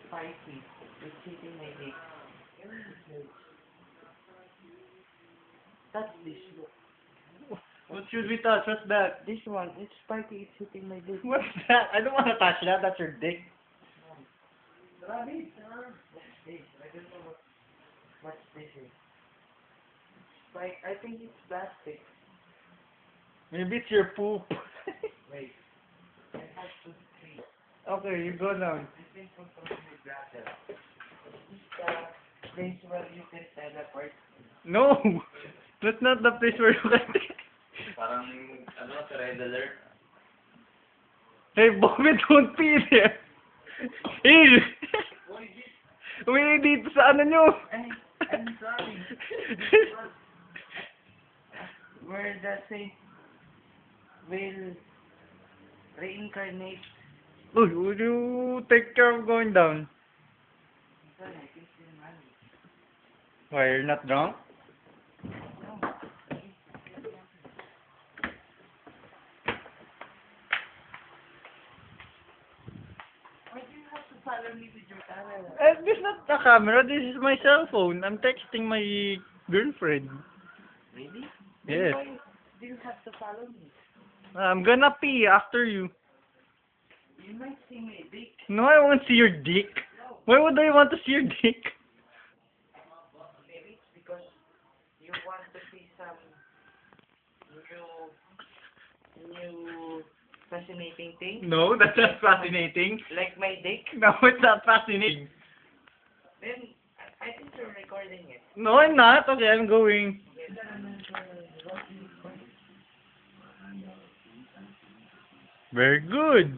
spicy. It's hitting my dick. Touch this. What should we touch? What's that? This one, it's spiky. It's hitting my dick. What's that? I don't want to touch that. That's your dick. Rabbit, what's this? I don't know what this is. Spike. I think it's plastic. Maybe it's your poop. Wait. I have to see. Okay, you go now. I think for some gravel. It's the place where you can teleport. No! That's not the place where you can... Parang, ano, sa Red Alert. Hey, Bobby, don't pee there! Ew! What is it? Uwi dito sa ano nyo! I'm sorry. Where the saint will reincarnate. Uy, would you take care of going down? Sorry, I can see money. Why, you're not drunk? Why do you have to follow me with your camera? This is not the camera, this is my cell phone. I'm texting my girlfriend. Really? Yes. Why do you have to follow me? I'm gonna pee after you. You might see my dick. No, I won't see your dick. Why would I want to see your dick? Maybe it's because you want to see some new fascinating thing. No, that's not fascinating. Like my dick. No, it's not fascinating. Then I think you're recording it. No, I'm not. Okay, I'm going. Very good.